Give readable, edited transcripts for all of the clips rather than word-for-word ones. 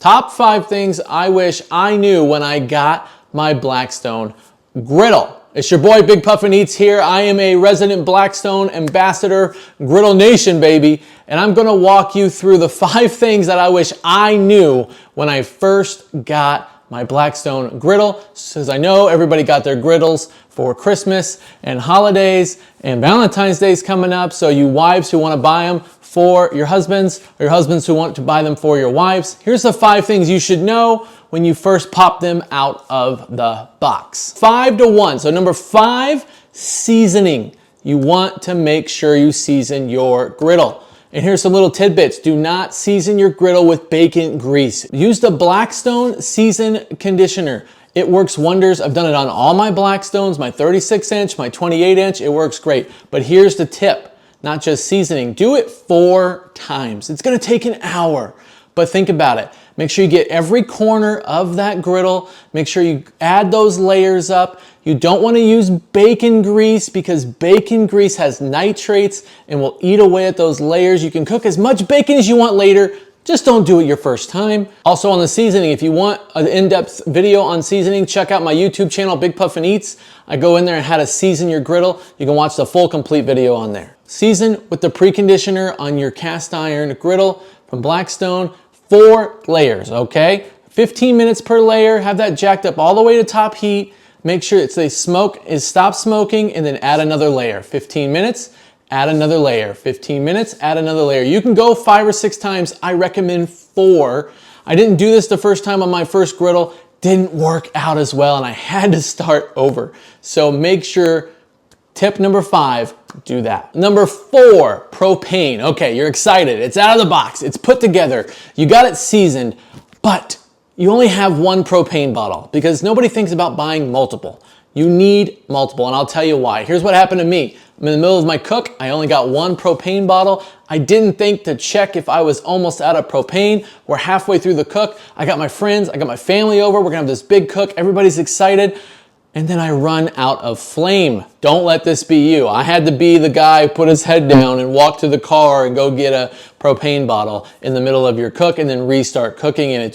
Top 5 things I wish I knew when I got my Blackstone griddle. It's your boy Big Puffin Eats here. I am a resident Blackstone ambassador, Griddle Nation baby, and I'm gonna walk you through the 5 things that I wish I knew when I first got my Blackstone griddle, because I know everybody got their griddles for Christmas and holidays and Valentine's Day's coming up, so you wives who wanna buy them for your husbands, or your husbands who want to buy them for your wives. Here's the 5 things you should know when you first pop them out of the box. 5 to 1. So number 5, seasoning. You want to make sure you season your griddle. And here's some little tidbits. Do not season your griddle with bacon grease. Use the Blackstone Season Conditioner. It works wonders. I've done it on all my Blackstones, my 36-inch, my 28-inch. It works great. But here's the tip. Not just seasoning. Do it 4 times. It's gonna take an hour, but think about it. Make sure you get every corner of that griddle. Make sure you add those layers up. You don't wanna use bacon grease because bacon grease has nitrates and will eat away at those layers. You can cook as much bacon as you want later. Just don't do it your first time. Also on the seasoning, if you want an in-depth video on seasoning, check out my YouTube channel, Big Puffin Eats. I go in there and how to season your griddle. You can watch the full complete video on there. Season with the preconditioner on your cast iron griddle from Blackstone, 4 layers, okay? 15 minutes per layer, have that jacked up all the way to top heat. Make sure stop smoking and then add another layer. 15 minutes, add another layer. 15 minutes, add another layer. You can go 5 or 6 times. I recommend 4. I didn't do this the first time on my first griddle. Didn't work out as well and I had to start over. So make sure, tip number 5, do that. Number 4, propane. Okay, you're excited. It's out of the box. It's put together. You got it seasoned, but you only have 1 propane bottle because nobody thinks about buying multiple. You need multiple, and I'll tell you why. Here's what happened to me. I'm in the middle of my cook. I only got 1 propane bottle. I didn't think to check if I was almost out of propane. We're halfway through the cook. I got my friends, I got my family over. We're gonna have this big cook. Everybody's excited. And then I run out of flame. Don't let this be you. I had to be the guy who put his head down and walk to the car and go get a propane bottle in the middle of your cook and then restart cooking. And it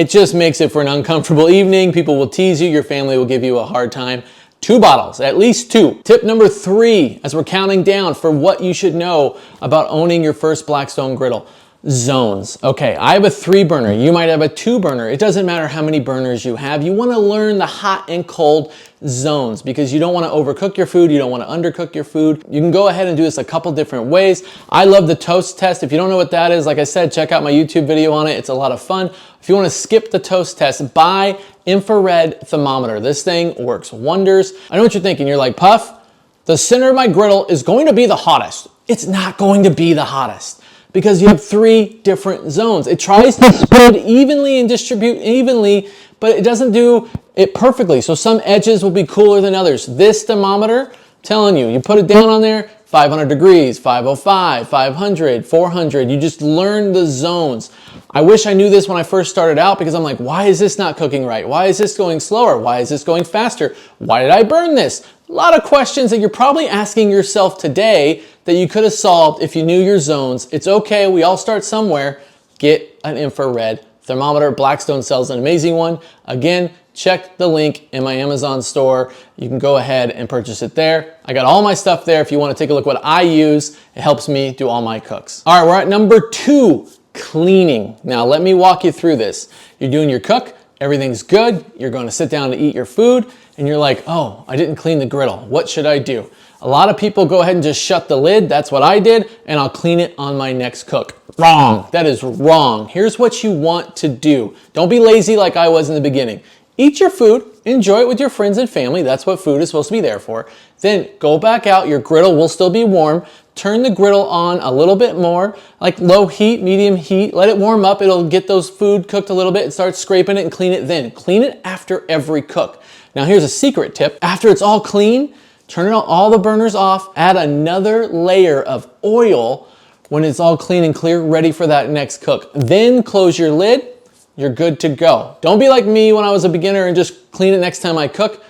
just makes it for an uncomfortable evening. People will tease you. Your family will give you a hard time. 2 bottles, at least 2. Tip number 3, as we're counting down for what you should know about owning your first Blackstone griddle. Zones. Okay, I have a 3 burner. You might have a 2 burner. It doesn't matter how many burners you have. You want to learn the hot and cold zones because you don't want to overcook your food. You don't want to undercook your food. You can go ahead and do this a couple different ways. I love the toast test. If you don't know what that is, like I said, check out my YouTube video on it. It's a lot of fun. If you want to skip the toast test, buy infrared thermometer. This thing works wonders. I know what you're thinking. You're like, Puff, the center of my griddle is going to be the hottest. It's not going to be the hottest, because you have 3 different zones. It tries to spread evenly and distribute evenly, but it doesn't do it perfectly. So some edges will be cooler than others. This thermometer, I'm telling you, you put it down on there, 500 degrees, 505, 500, 400. You just learn the zones. I wish I knew this when I first started out because I'm like, why is this not cooking right? Why is this going slower? Why is this going faster? Why did I burn this? A lot of questions that you're probably asking yourself today that you could have solved if you knew your zones. It's okay, we all start somewhere. Get an infrared thermometer. Blackstone sells an amazing one. Again, check the link in my Amazon store. You can go ahead and purchase it there. I got all my stuff there if you want to take a look what I use. It helps me do all my cooks. All right, we're at number 2, cleaning. Now let me walk you through this. You're doing your cook, everything's good. You're going to sit down to eat your food and you're like, oh, I didn't clean the griddle. What should I do? A lot of people go ahead and just shut the lid. That's what I did, and I'll clean it on my next cook. Wrong. That is wrong. Here's what you want to do. Don't be lazy like I was in the beginning. Eat your food, enjoy it with your friends and family. That's what food is supposed to be there for. Then go back out. Your griddle will still be warm. Turn the griddle on a little bit more, like low heat, medium heat. Let it warm up. It'll get those food cooked a little bit and start scraping it and clean it then. Clean it after every cook. Now here's a secret tip. After it's all clean, turn all the burners off, add another layer of oil when it's all clean and clear, ready for that next cook. Then close your lid, you're good to go. Don't be like me when I was a beginner and just clean it next time I cook.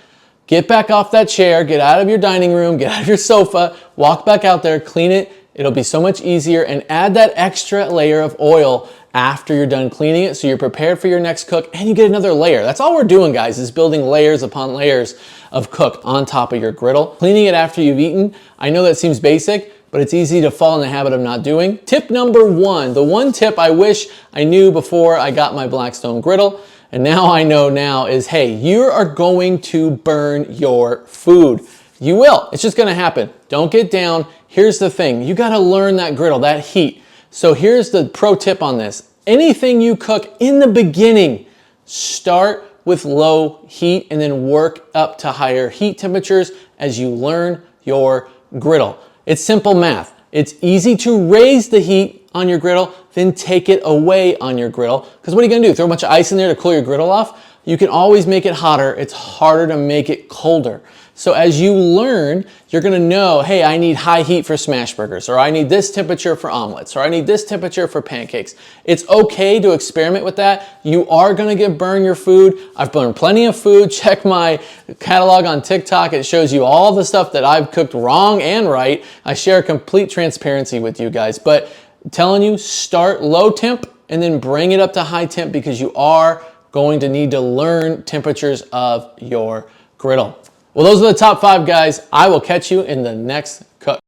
Get back off that chair, get out of your dining room, get out of your sofa, walk back out there, clean it, It'll be so much easier, and add that extra layer of oil after you're done cleaning it so you're prepared for your next cook and you get another layer. That's all we're doing, guys, is building layers upon layers of cook on top of your griddle. Cleaning it after you've eaten, I know that seems basic, but it's easy to fall in the habit of not doing. Tip number one, the one tip I wish I knew before I got my Blackstone griddle, and now I know now, is hey, you are going to burn your food. You will, it's just gonna happen. Don't get down. Here's the thing, you gotta learn that griddle, that heat. So here's the pro tip on this. Anything you cook in the beginning, start with low heat and then work up to higher heat temperatures as you learn your griddle. It's simple math. It's easy to raise the heat on your griddle, then take it away on your griddle. Because what are you gonna do? Throw a bunch of ice in there to cool your griddle off? You can always make it hotter. It's harder to make it colder. So as you learn, you're gonna know, hey, I need high heat for smash burgers, or I need this temperature for omelets, or I need this temperature for pancakes. It's okay to experiment with that. You are gonna burn your food. I've burned plenty of food. Check my catalog on TikTok. It shows you all the stuff that I've cooked wrong and right. I share complete transparency with you guys, but I'm telling you, start low temp and then bring it up to high temp, because you are going to need to learn temperatures of your griddle. Well, those are the top 5, guys. I will catch you in the next